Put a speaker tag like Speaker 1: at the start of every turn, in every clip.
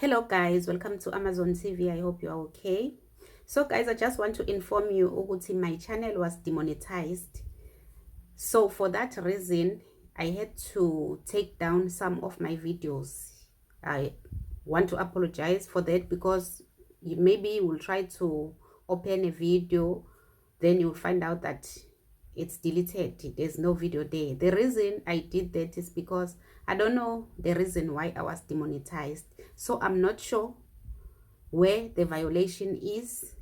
Speaker 1: Hello guys, welcome to Amazon TV. I hope you are okay. So guys, I just want to inform you ukuthi my channel was demonetized. So for that reason, I had to take down some of my videos. I want to apologize for that because maybe you will try to open a video, then you'll find out that it's deleted. There's no video there. The reason I did that is because I don't know the reason why I was demonetized. So I'm not sure where the violation is.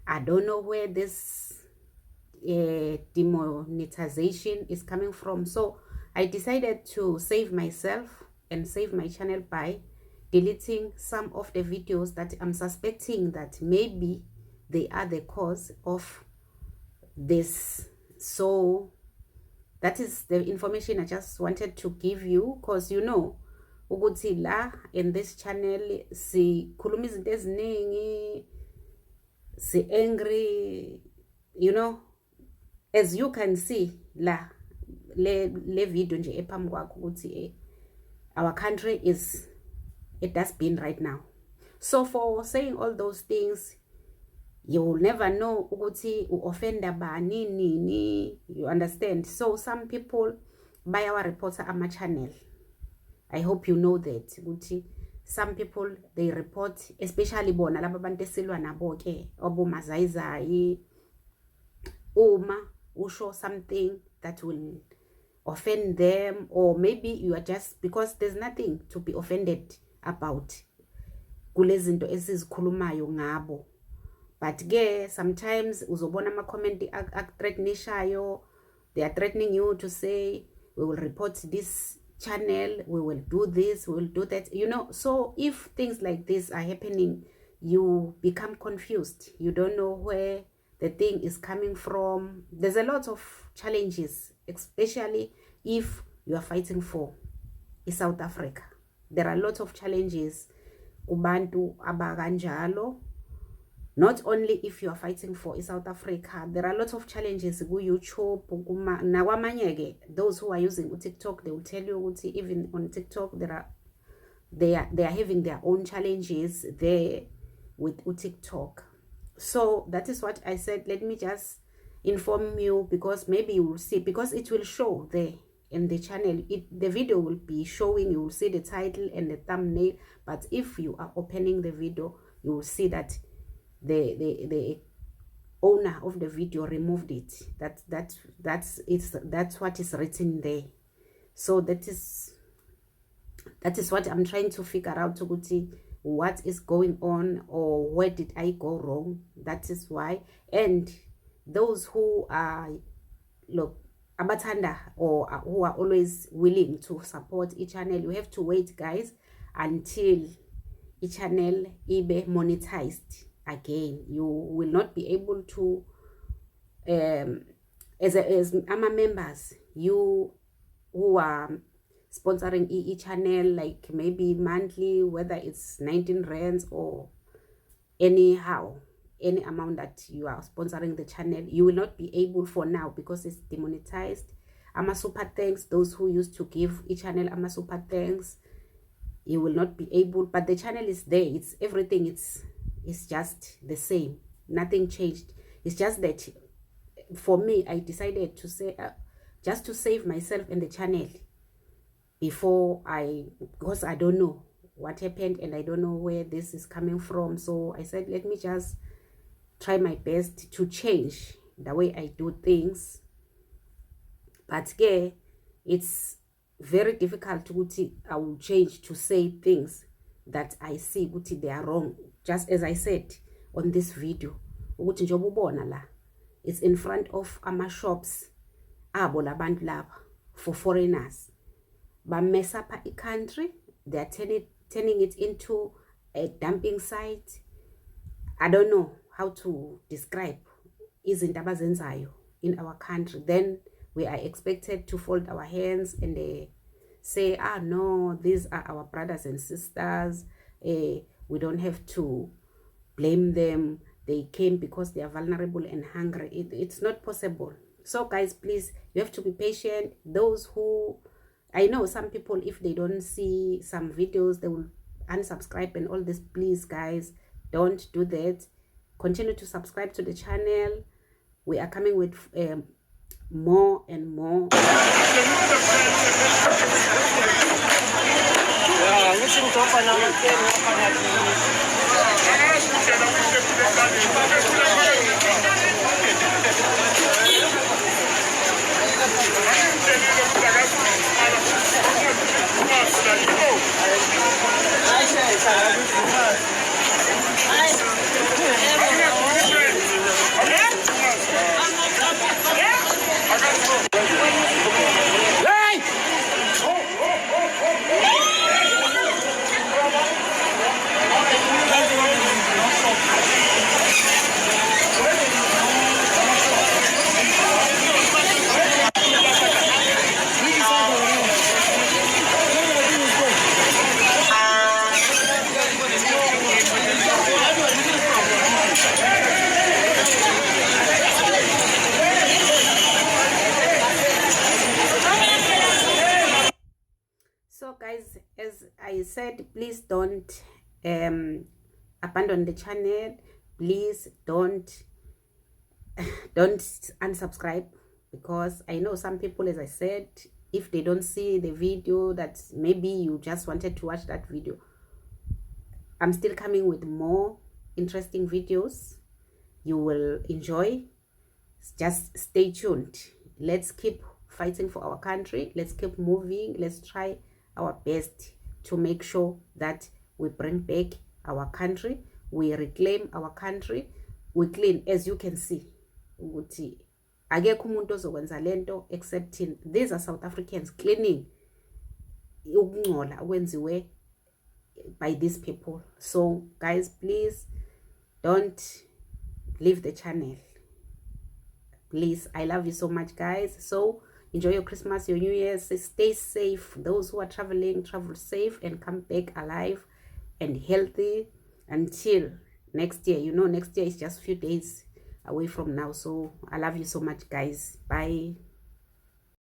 Speaker 1: I don't know where this demonetization is coming from. So I decided to save myself and save my channel by deleting some of the videos that I'm suspecting that maybe they are the cause of this. So that is the information I just wanted to give you, because you know ukuthi la in this channel sikhuluma izinto eziningi, si angry, you know, as you can see la le video nje ephambi kwakho ukuthi our country is a dustbin right now. So for saying all those things, you will never know ukuthi u-offenda bani nini, you understand? So some people bayawa-reporta ama-channel. I hope you know that ukuthi some people they report, especially bona laba bantu esilwa nabo ke obomazayizayi, uma usho something that will offend them, or maybe you are just, because there's nothing to be offended about kulezinto esizikhulumayo ngabo. But ke sometimes uzobona ama-comment ak-threatenishayo, they are threatening you to say we will report this channel, we will do this, we will do that, you know. So if things like this are happening, you become confused, you don't know where the thing is coming from. There's a lot of challenges, especially if you are fighting for South Africa. There are a lot of challenges kubantu abakanjalo. Not only if you are fighting for South Africa, there are a lot of challenges ku YouTube, nakwamanye those who are using TikTok, they will tell you even on TikTok they are having their own challenges there with TikTok. So that is what I said, let me just inform you, because maybe you will see, because it will show there in the channel, the video will be showing, you will see the title and the thumbnail, but if you are opening the video, you will see that the owner of the video removed it. That's what is written there. So that is what I'm trying to figure out, what is going on, or where did I go wrong. That is why. And those who are abatanda, or who are always willing to support each channel, you have to wait, guys, until each channel ibe monetized again. You will not be able to as AMA members, you who are sponsoring each channel, like maybe monthly, whether it's 19 rands or anyhow, any amount that you are sponsoring the channel, you will not be able for now because it's demonetized. AMA super thanks, those who used to give each channel AMA super thanks, you will not be able, but the channel is there, it's everything, it's just the same, nothing changed. It's just that for me, I decided to say just to save myself and the channel before because I don't know what happened and I don't know where this is coming from. So I said, let me just try my best to change the way I do things. But yeah, it's very difficult to I will change to say things that I see they are wrong. Just as I said on this video, it's in front of ama shops abo labantu laba, for foreigners. Ba mess up a country, they are turning it into a dumping site. I don't know how to describe izinto abazenzayo in our country. Then we are expected to fold our hands and say, no, these are our brothers and sisters. We don't have to blame them. They came because they are vulnerable and hungry. It's not possible. So guys, please, you have to be patient. Those who, I know some people, if they don't see some videos, they will unsubscribe and all this. Please guys, don't do that. Continue to subscribe to the channel. We are coming with more and more. So guys, as I said, please don't abandon the channel. Please don't unsubscribe, because I know some people, as I said, if they don't see the video, that maybe you just wanted to watch that video. I'm still coming with more interesting videos you will enjoy. Just stay tuned. Let's keep fighting for our country. Let's keep moving. Let's try our best to make sure that we bring back our country, we reclaim our country, we clean. As you can see, akekho umuntu ozokwenza lento excepting these are South Africans cleaning ukungcola okwenziwe by these people. So guys, please don't leave the channel, please. I love you so much guys. So enjoy your Christmas, your New Year's. Stay safe. Those who are traveling, travel safe and come back alive and healthy until next year. You know, next year is just a few days away from now. So I love you so much guys. Bye.